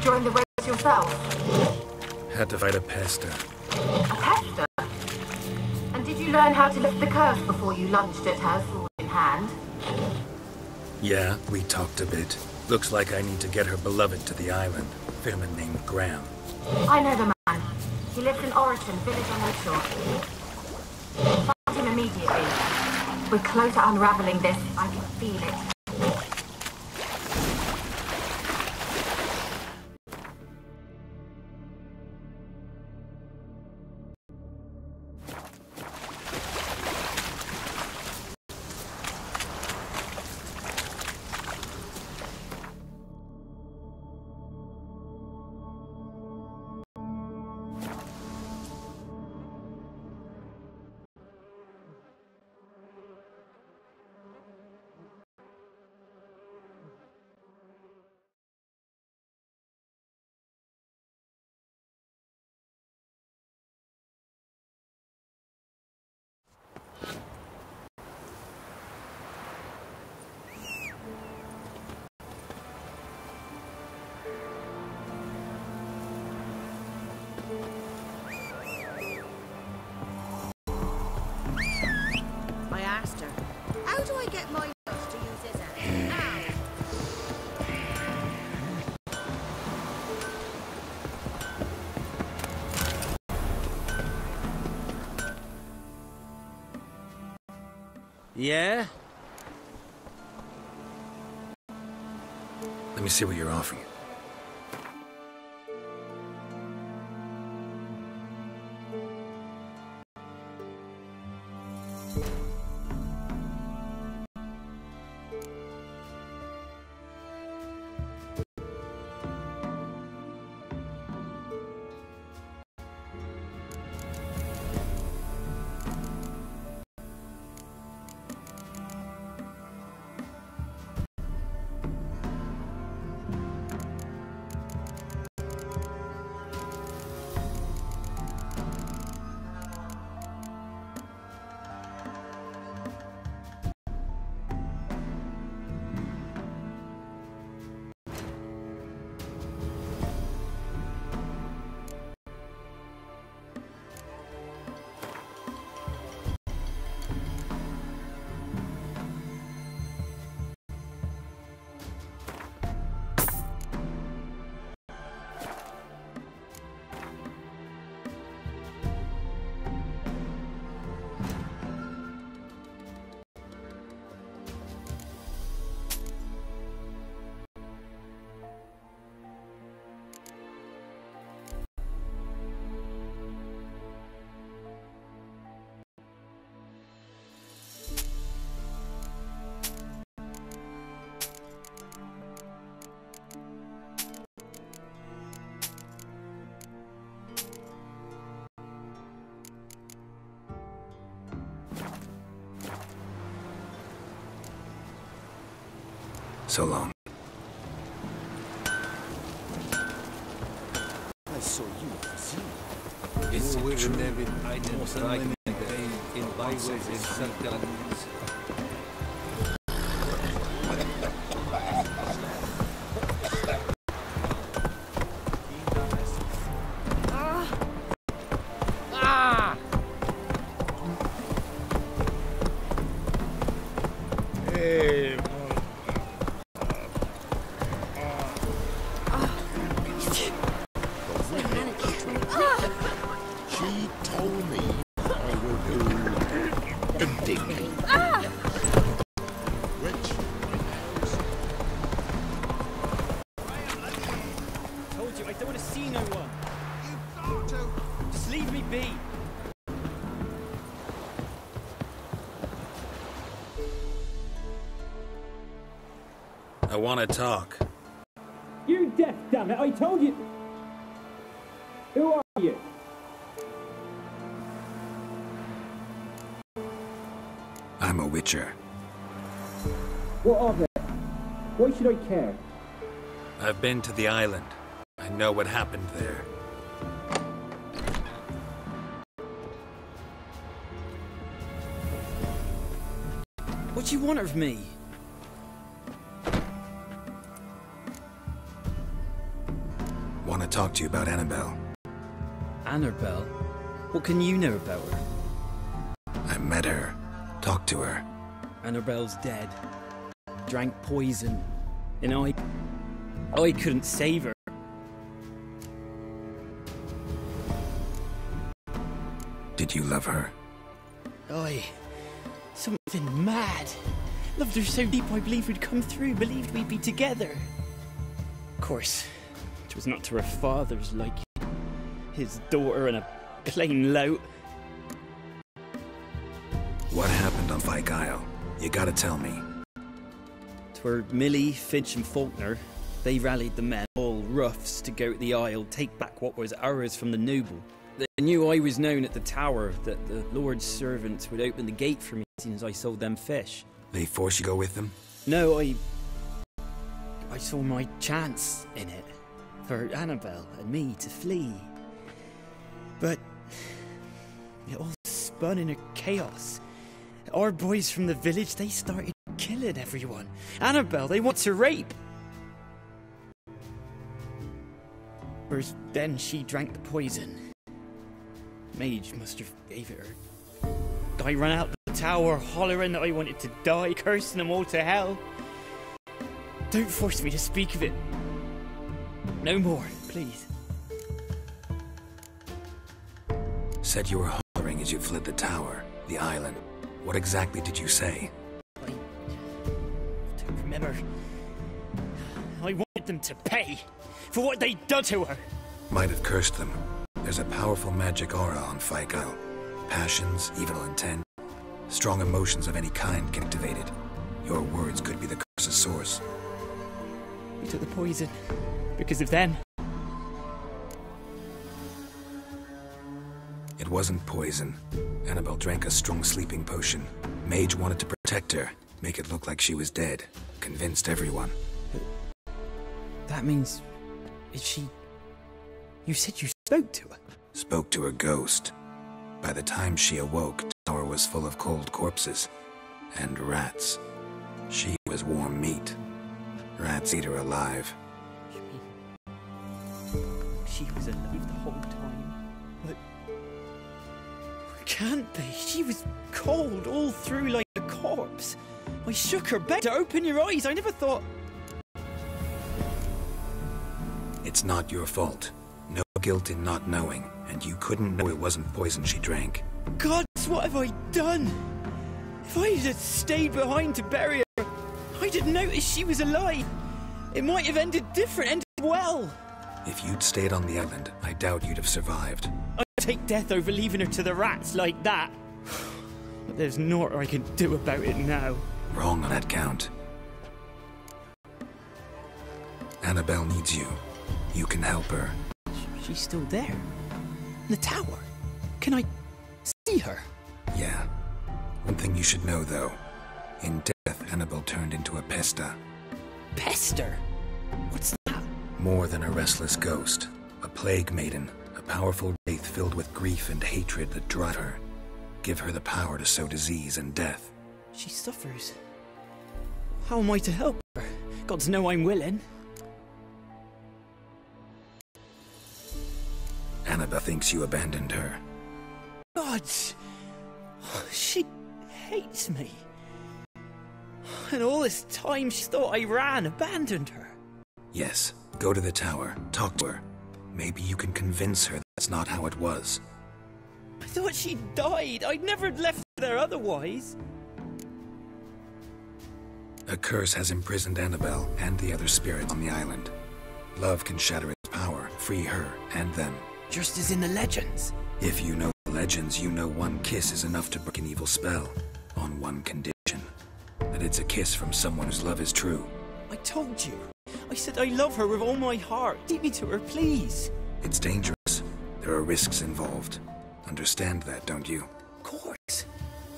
join the race yourself? Had to fight a pester. A pester? And did you learn how to lift the curse before you lunged at her, sword in hand? Yeah, we talked a bit. Looks like I need to get her beloved to the island. Fisherman named Graham. I know the man. He lives in Orison, village on the shore. Find him immediately. We're close to unraveling this. I can feel it. How do I get my nose to use his hand? Yeah? Let me see what you're offering. So long. I saw you at the sea. It's true. I didn't like in vices in circles. I want to talk. You deaf, damn it! I told you. Who are you? I'm a witcher. What are they? Why should I care? I've been to the island. I know what happened there. What do you want of me? talk to you about Annabelle. Annabelle? What can you know about her? I met her. Talked to her. Annabelle's dead. Drank poison. And I couldn't save her. Did you love her? Something mad. Loved her so deep I believed we'd come through, believed we'd be together. Of course, it was not to her father's like his daughter and a plain lout. What happened on Fyke Isle? You gotta tell me. 'Twere Millie, Finch and Faulkner. They rallied the men, all roughs, to go to the Isle, take back what was ours from the noble. They knew I was known at the tower, that the Lord's servants would open the gate for me as soon as I sold them fish. They forced you to go with them? No, I saw my chance in it, for Annabelle and me to flee. But it all spun in a chaos. Our boys from the village, they started killing everyone. Annabelle, they want to rape. First, then she drank the poison. Mage must have gave it her. I ran out the tower, hollering that I wanted to die, cursing them all to hell. Don't force me to speak of it. No more, please. Said you were hollering as you fled the tower, the island. What exactly did you say? I don't remember. I wanted them to pay for what they'd done to her. Might have cursed them. There's a powerful magic aura on Fyke Isle. Passions, evil intent, strong emotions of any kind can activate it. Your words could be the curse's source. We took the poison because of them. It wasn't poison. Annabelle drank a strong sleeping potion. Mage wanted to protect her, make it look like she was dead. Convinced everyone. That means... is she... You said you spoke to her? Spoke to her ghost. By the time she awoke, the tower was full of cold corpses. And rats. She was warm meat. Rats eat her alive. She was alive the whole time. But... can't be. She was cold all through like a corpse. I shook her back to open your eyes. I never thought... It's not your fault. No guilt in not knowing, and you couldn't know it wasn't poison she drank. Gods, what have I done? If I had stayed behind to bury her, I'd have noticed she was alive. It might have ended different, ended well. If you'd stayed on the island, I doubt you'd have survived. I'd take death over leaving her to the rats like that. But there's naught I can do about it now. Wrong on that count. Annabelle needs you. You can help her. She's still there. In the tower. Can I see her? Yeah. One thing you should know, though. In death, Annabelle turned into a pesta. Pester? What's that? More than a restless ghost. A plague maiden. A powerful wraith filled with grief and hatred that drive her. Give her the power to sow disease and death. She suffers. How am I to help her? Gods know I'm willing. Annabelle thinks you abandoned her. Gods! She hates me. And all this time she thought I ran, abandoned her. Yes, go to the tower, talk to her. Maybe you can convince her that's not how it was. I thought she died. I'd never left her there otherwise. A curse has imprisoned Annabelle and the other spirits on the island. Love can shatter its power, free her and them. Just as in the legends. If you know the legends, you know one kiss is enough to break an evil spell. On one condition. That it's a kiss from someone whose love is true. I told you. I said I love her with all my heart. Take me to her, please. It's dangerous. There are risks involved. Understand that, don't you? Of course.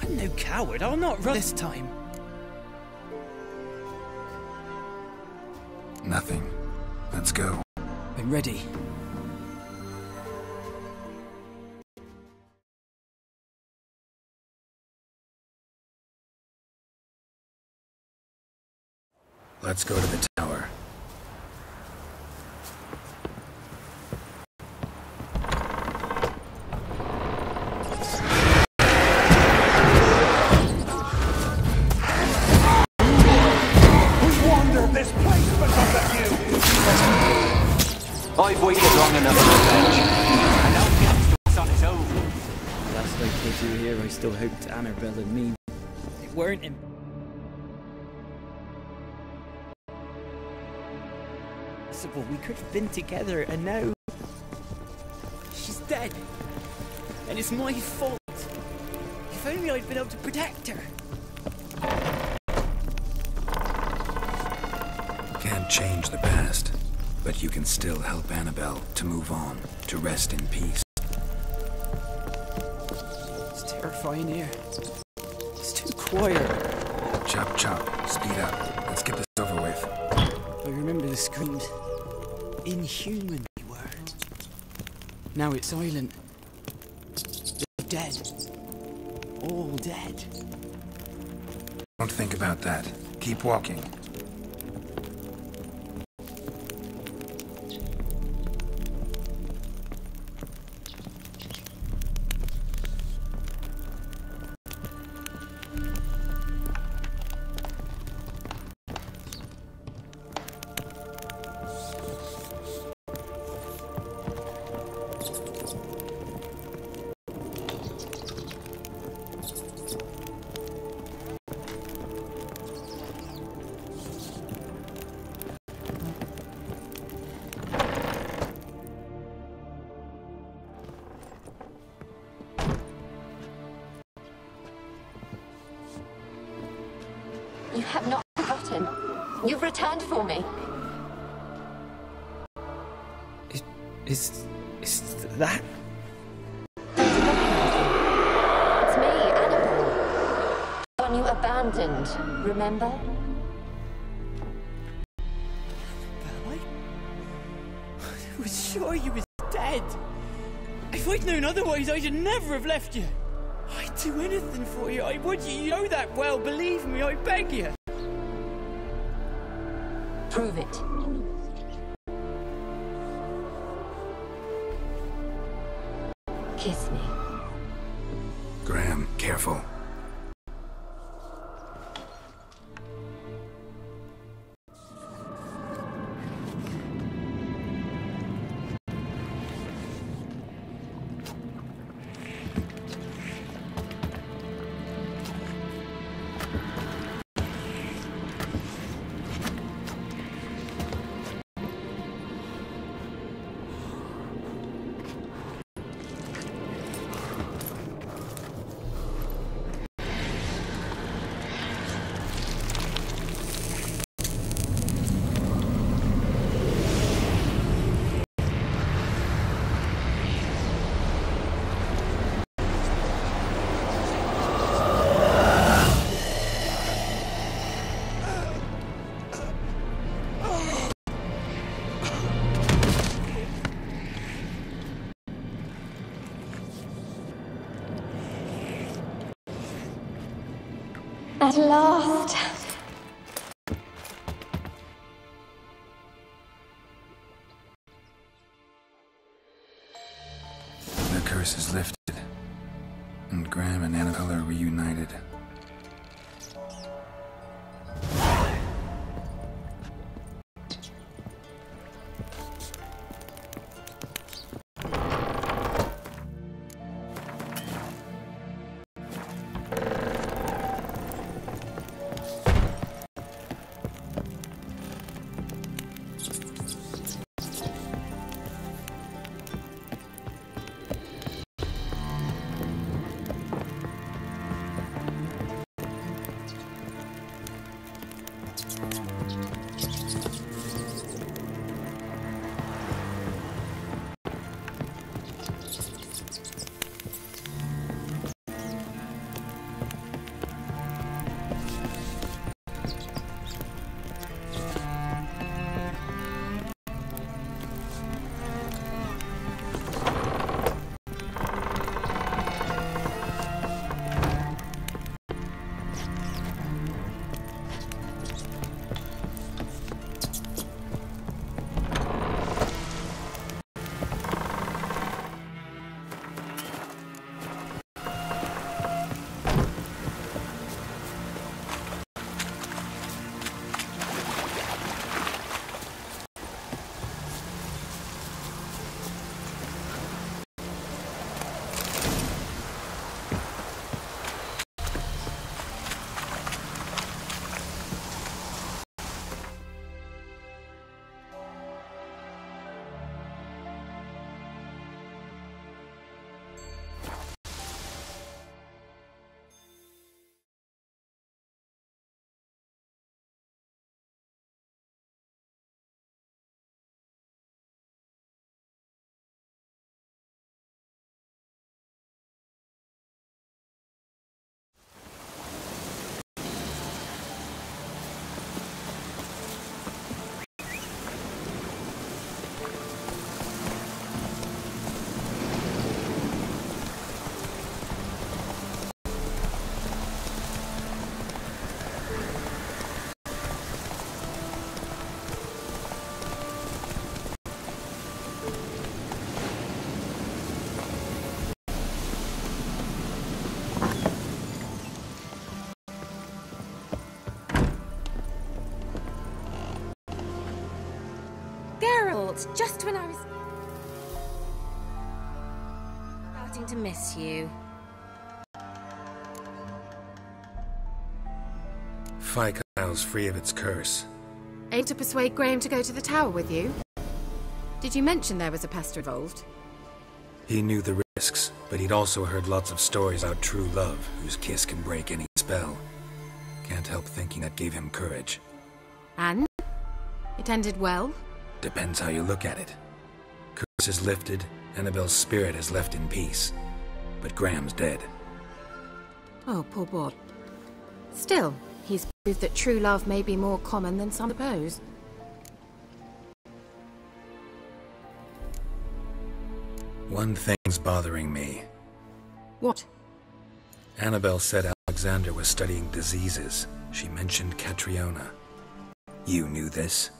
I'm no coward. I'll not run this time. Nothing. Let's go. I'm ready. Let's go to the tower. I still hoped Annabelle and me weren't impossible. We could have been together, and now she's dead. And it's my fault. If only I'd been able to protect her. Can't change the past, but you can still help Annabelle to move on, to rest in peace. It's terrifying here. It's too quiet. Chop chop, speed up. Let's get this over with. I remember the screams. Inhuman they were. Now it's silent. They're dead. All dead. Don't think about that. Keep walking. You have not forgotten. You've returned for me. Is that? It's me, Annabelle. The one you abandoned, remember? I was sure you was dead. If I'd known otherwise, I'd never have left you. I'd do anything for you. I would. You know that well. Believe me, I beg you. Prove it. Kiss me. Graham, careful. At last. The curse is lifted, and Graham and Annabelle are reunited. Geralt, just when I was starting to miss you. Isle's free of its curse. Aim to persuade Graham to go to the tower with you? Did you mention there was a pest involved? He knew the risks, but he'd also heard lots of stories about true love, whose kiss can break any spell. Can't help thinking that gave him courage. And? It ended well? Depends how you look at it. Curse is lifted, Annabelle's spirit is left in peace. But Graham's dead. Oh, poor boy. Still, he's proved that true love may be more common than some suppose. One thing's bothering me. What? Annabelle said Alexander was studying diseases. She mentioned Catriona. You knew this?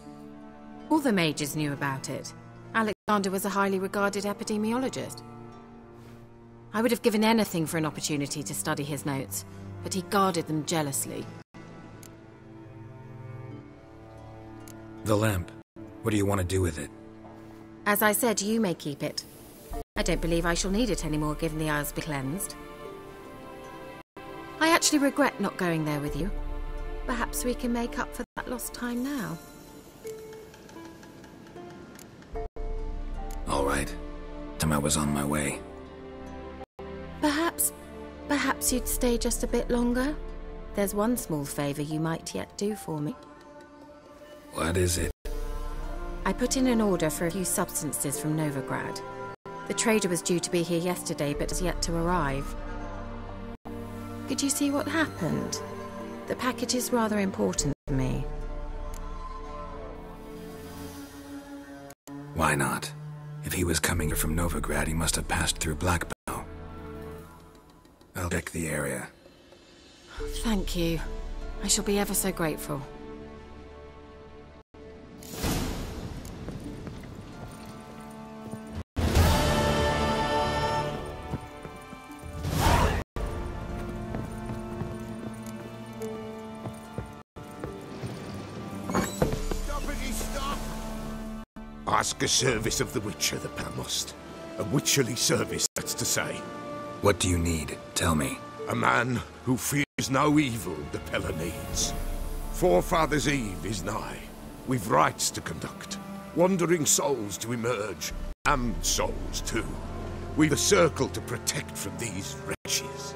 All the mages knew about it. Alexander was a highly regarded epidemiologist. I would have given anything for an opportunity to study his notes, but he guarded them jealously. The lamp. What do you want to do with it? As I said, you may keep it. I don't believe I shall need it anymore, given the Isles be cleansed. I actually regret not going there with you. Perhaps we can make up for that lost time now. All right. Time I was on my way. Perhaps you'd stay just a bit longer? There's one small favor you might yet do for me. What is it? I put in an order for a few substances from Novigrad. The trader was due to be here yesterday, but has yet to arrive. Could you see what happened? The package is rather important to me. Why not? If he was coming here from Novigrad, he must have passed through Blackbow. I'll check the area. Thank you. I shall be ever so grateful. Ask a service of the Witcher, the Pal must. A witcherly service, that's to say. What do you need? Tell me. A man who fears no evil the Pella needs. Forefathers' Eve is nigh. We've rites to conduct. Wandering souls to emerge. Damned souls, too. We've a circle to protect from these wretches.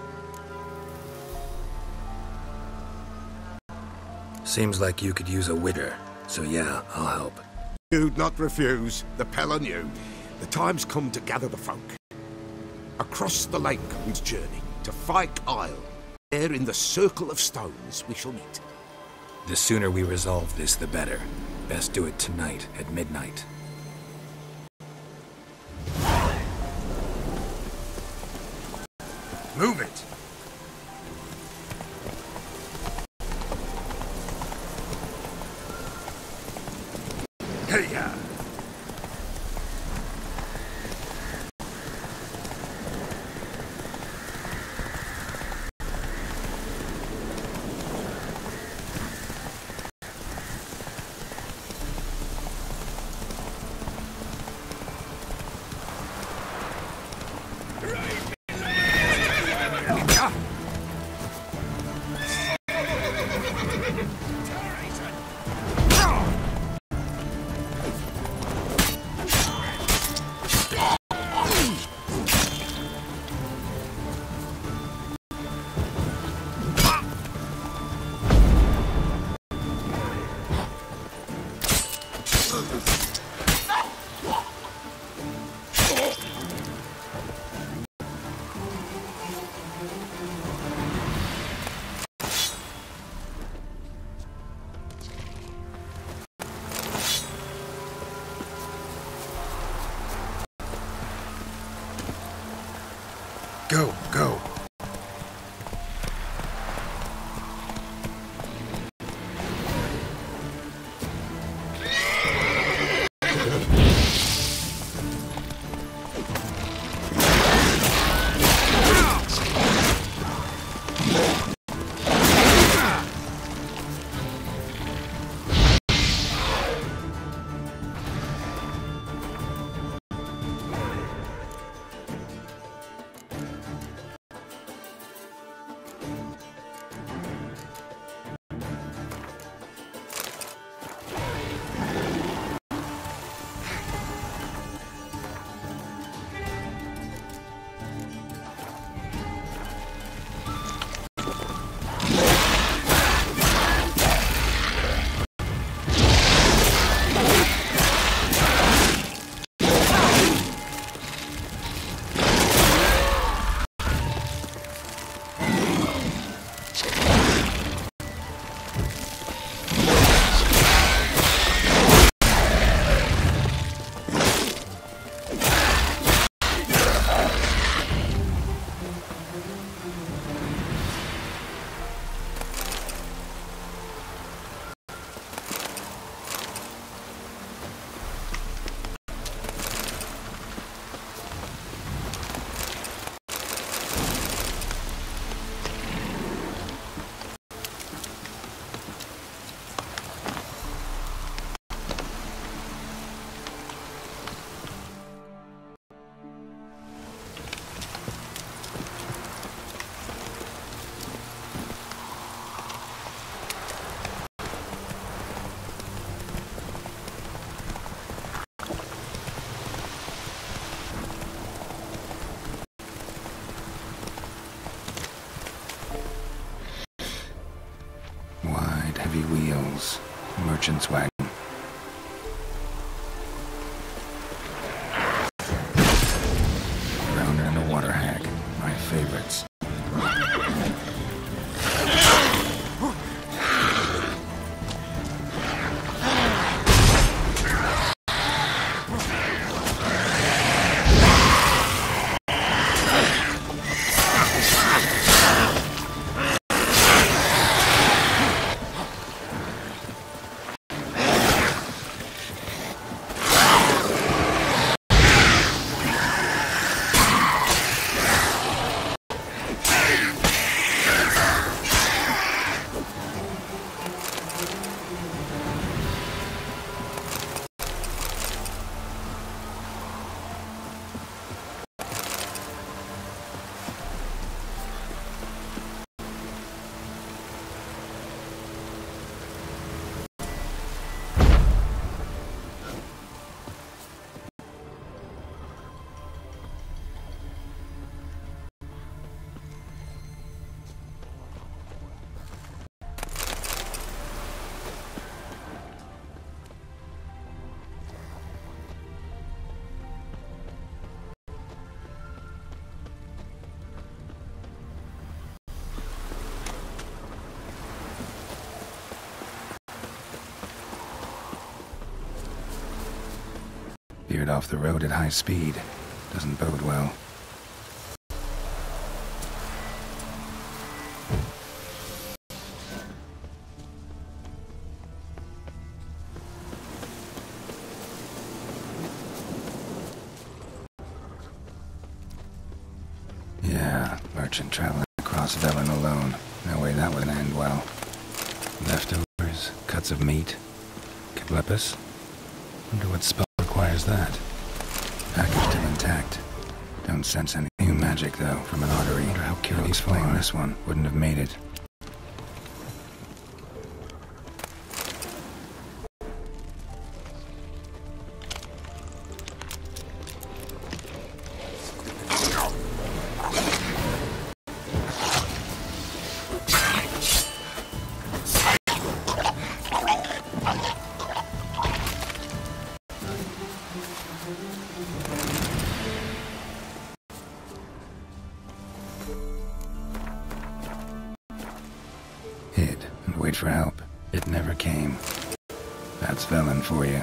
Seems like you could use a widder, so yeah, I'll help. You'd not refuse. The Pella knew. The time's come to gather the folk. Across the lake we journey to Fyke Isle. There in the circle of stones we shall meet. The sooner we resolve this, the better. Best do it tonight at midnight. Move it! Hey-ya! Go, go. animals. Merchant's wagon. Rounder and a water hag. My favorites. Veered off the road at high speed. Doesn't bode well. Yeah, merchant traveling across Velen alone. No way that would end well. Leftovers, cuts of meat. Capitulo. Wonder what spell requires that. Package still intact. Don't sense any new magic, though, from an artery. Wonder how Geralt's flame this one wouldn't have made it. Hid and wait for help. It never came. That's Velen for you.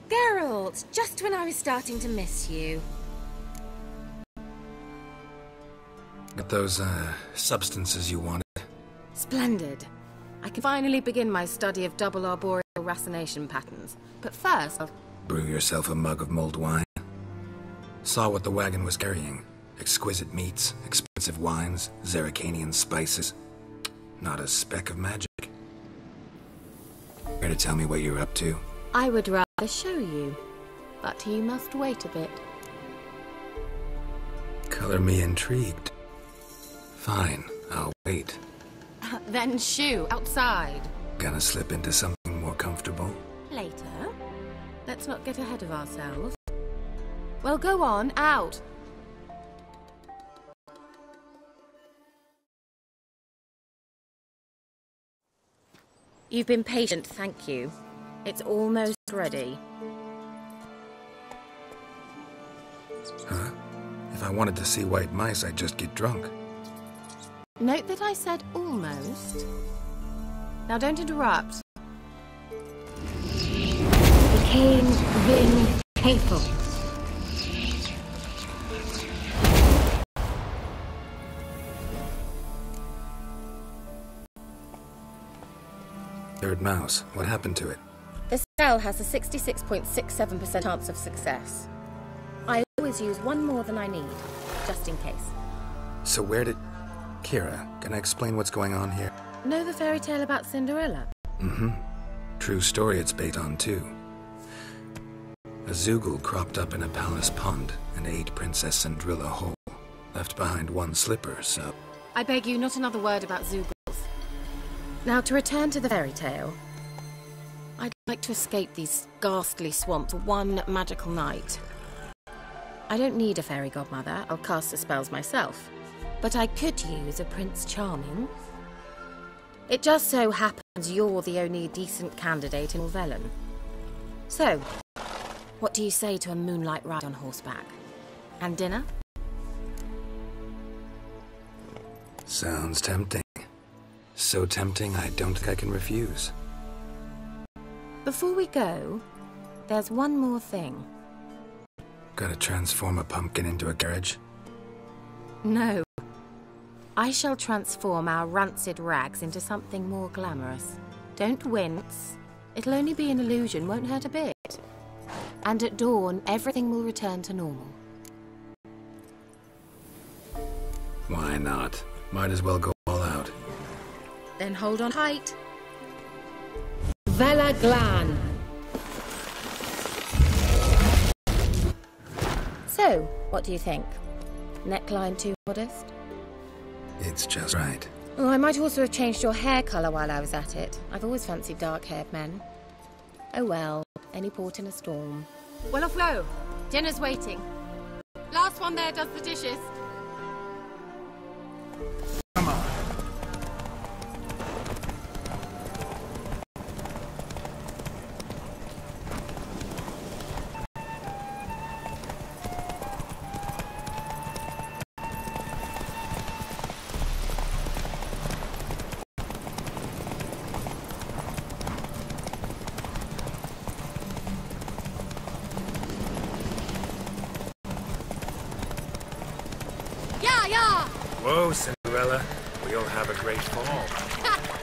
Geralt, just when I was starting to miss you. Got those, substances you wanted? Splendid. I can finally begin my study of double arboreal racination patterns. But first, I'll... Brew yourself a mug of mulled wine. Saw what the wagon was carrying. Exquisite meats, expensive wines, Zerrikanian spices. Not a speck of magic. Care to tell me what you're up to? I would rather show you, but you must wait a bit. Color me intrigued. Fine, I'll wait. Then shoo, outside. Gonna slip into something more comfortable? Later. Let's not get ahead of ourselves. Well, go on, out. You've been patient, thank you. It's almost ready. Huh? If I wanted to see white mice, I'd just get drunk. Note that I said almost. Now don't interrupt. Became Vin Capel. Third mouse. What happened to it? The spell has a 66.67% chance of success. I always use one more than I need, just in case. So where did... Kira, can I explain what's going on here? Know the fairy tale about Cinderella? Mm-hmm. True story it's based on, too. A Zoogle cropped up in a palace pond and ate Princess Cinderella whole. Left behind one slipper, so... I beg you, not another word about Zoogles. Now, to return to the fairy tale, I'd like to escape these ghastly swamps for one magical night. I don't need a fairy godmother, I'll cast the spells myself. But I could use a Prince Charming. It just so happens you're the only decent candidate in Velen. So, what do you say to a moonlight ride on horseback? And dinner? Sounds tempting. So tempting, I don't think I can refuse. Before we go, there's one more thing. Gotta transform a pumpkin into a carriage? No. I shall transform our rancid rags into something more glamorous. Don't wince. It'll only be an illusion, won't hurt a bit. And at dawn, everything will return to normal. Why not? Might as well go all out. Then hold on tight. Vela Glan. So, what do you think? Neckline too modest? It's just right. Oh, I might also have changed your hair colour while I was at it. I've always fancied dark-haired men. Oh well, any port in a storm. Well, off low. Dinner's waiting. Last one there does the dishes. Come on. Whoa, Cinderella. We'll have a great fall.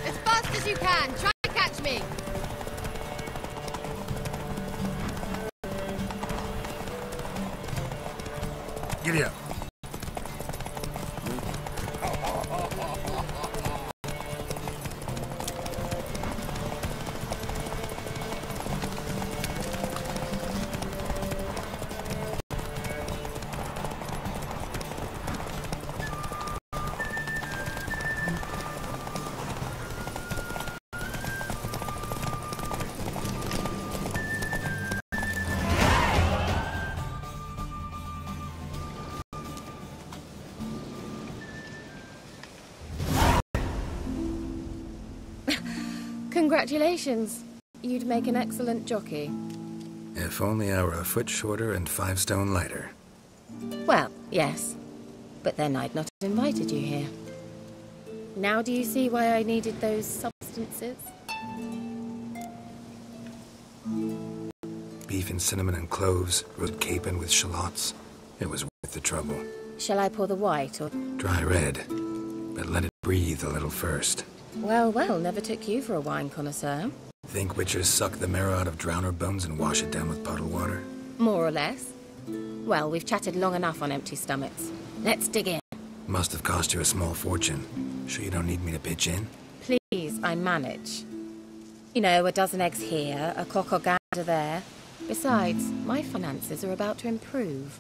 As fast as you can. Try to catch me. Giddy up. Congratulations. You'd make an excellent jockey. If only I were a foot shorter and 5 stone lighter. Well, yes. But then I'd not have invited you here. Now do you see why I needed those substances? Beef and cinnamon and cloves, roast capon with shallots. It was worth the trouble. Shall I pour the white or... Dry red, but let it breathe a little first. Well, well, never took you for a wine connoisseur. Think witchers suck the marrow out of drowner bones and wash it down with puddle water? More or less. Well, we've chatted long enough on empty stomachs. Let's dig in. Must have cost you a small fortune. Sure you don't need me to pitch in? Please, I manage. You know, a dozen eggs here, a cock or gander there. Besides, my finances are about to improve.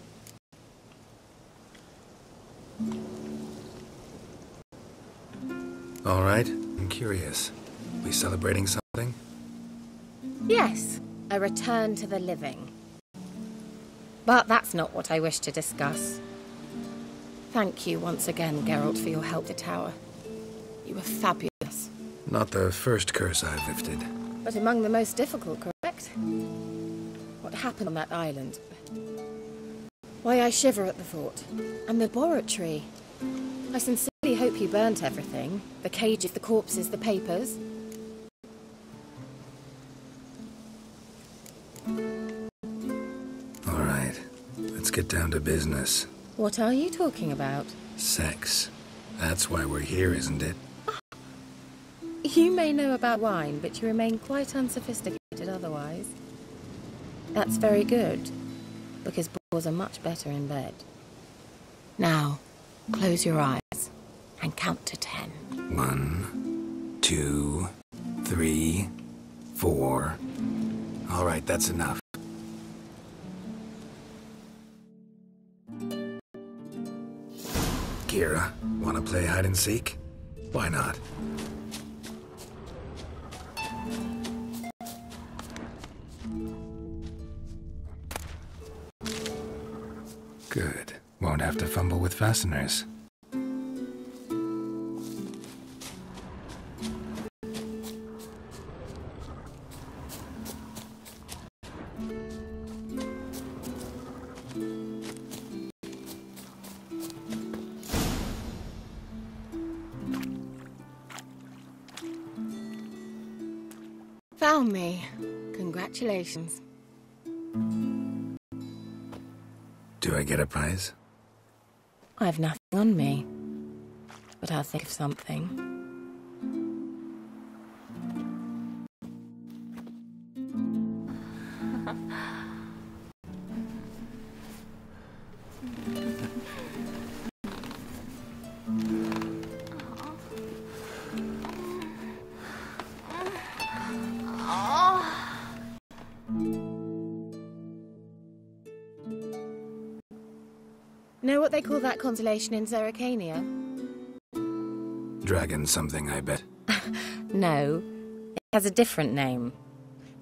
All right, I'm curious. We celebrating something? Yes, a return to the living. But that's not what I wish to discuss. Thank you once again, Geralt, for your help to Tower. You were fabulous. Not the first curse I've lifted. But among the most difficult, correct? What happened on that island? Why, I shiver at the thought. And the laboratory. I sincerely really hope you burnt everything. The cages, the corpses, the papers. All right, let's get down to business. What are you talking about? Sex. That's why we're here, isn't it? You may know about wine, but you remain quite unsophisticated otherwise. That's very good, because boys are much better in bed. Now, close your eyes and count to 10. 1, 2, 3, 4. All right, that's enough. Kira, wanna play hide and seek? Why not? Good. Won't have to fumble with fasteners. Found me. Congratulations. Do I get a prize? I've nothing on me, but I'll think of something. Know what they call that constellation in Zerrikania? Dragon something, I bet. No, it has a different name,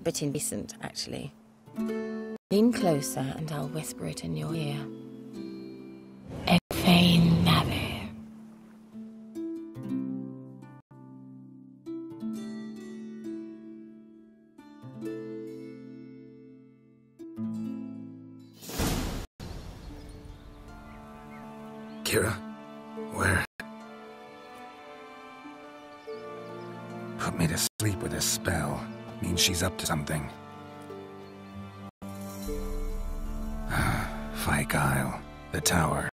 but indecent, actually. Lean closer and I'll whisper it in your ear. Ephane Nave. Kira? Where? Put me to sleep with a spell. Means she's up to something. Fyke Isle. The tower.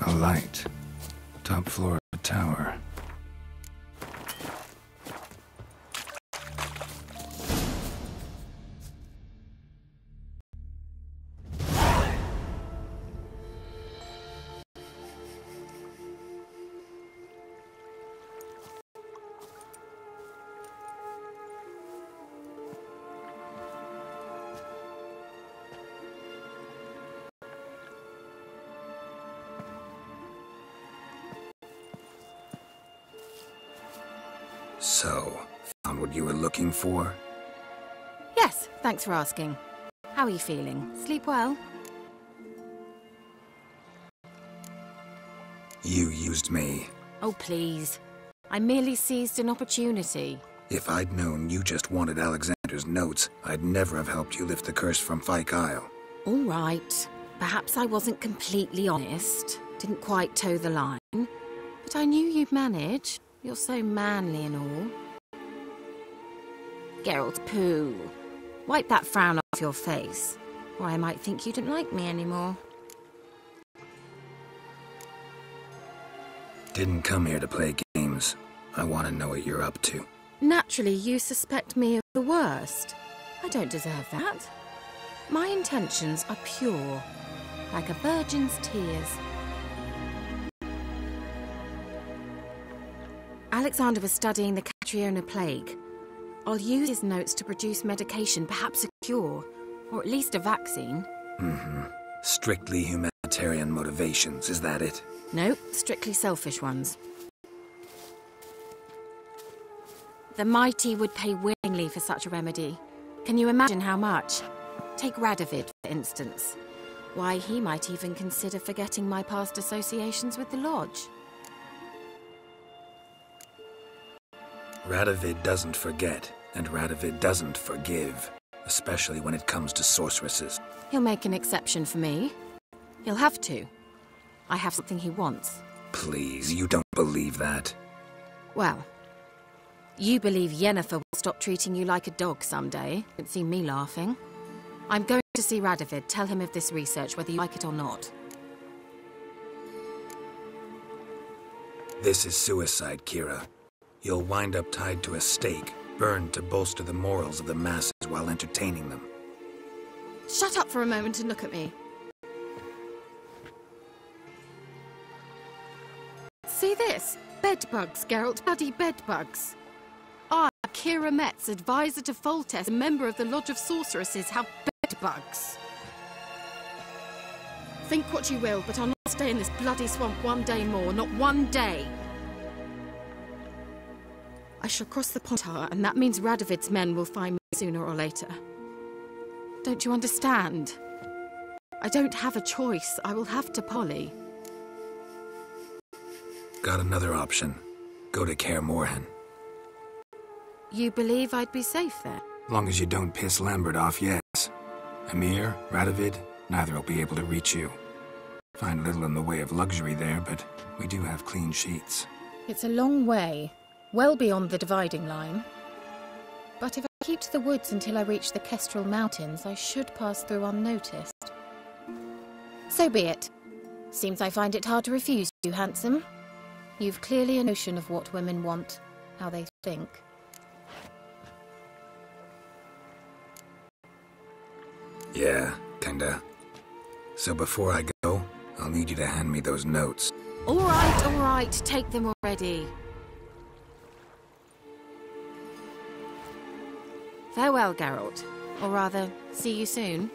A light. Top floor of the tower. So, found what you were looking for? Yes, thanks for asking. How are you feeling? Sleep well? You used me. Oh, please. I merely seized an opportunity. If I'd known you just wanted Alexander's notes, I'd never have helped you lift the curse from Fyke Isle. All right. Perhaps I wasn't completely honest. Didn't quite toe the line. But I knew you'd manage. You're so manly and all. Geralt, pooh. Wipe that frown off your face, or I might think you didn't like me anymore. Didn't come here to play games. I want to know what you're up to. Naturally, you suspect me of the worst. I don't deserve that. My intentions are pure, like a virgin's tears. Alexander was studying the Catriona plague. I'll use his notes to produce medication, perhaps a cure, or at least a vaccine. Strictly humanitarian motivations, is that it? No, strictly selfish ones. The mighty would pay willingly for such a remedy. Can you imagine how much? Take Radovid, for instance. Why, he might even consider forgetting my past associations with the Lodge. Radovid doesn't forget, and Radovid doesn't forgive, especially when it comes to sorceresses. He'll make an exception for me. He'll have to. I have something he wants. Please, you don't believe that. Well, you believe Yennefer will stop treating you like a dog someday. Don't see me laughing. I'm going to see Radovid, tell him of this research, whether you like it or not. This is suicide, Kira. You'll wind up tied to a stake, burned to bolster the morals of the masses while entertaining them. Shut up for a moment and look at me. See this? Bedbugs, Geralt, bloody bedbugs. I, Kira Metz, advisor to Foltest, a member of the Lodge of Sorceresses, have bedbugs. Think what you will, but I'll not stay in this bloody swamp one day more, not one day. I shall cross the Pontar, and that means Radovid's men will find me sooner or later. Don't you understand? I don't have a choice. I will have to parley. Got another option. Go to Kaer Morhen. You believe I'd be safe there? Long as you don't piss Lambert off, yes. Amir, Radovid, neither will be able to reach you. Find little in the way of luxury there, but we do have clean sheets. It's a long way. Well beyond the dividing line. But if I keep to the woods until I reach the Kestrel Mountains, I should pass through unnoticed. So be it. Seems I find it hard to refuse you, handsome. You've clearly a notion of what women want, how they think. Yeah, kinda. So before I go, I'll need you to hand me those notes. All right, take them already. Farewell, Geralt. Or rather, see you soon.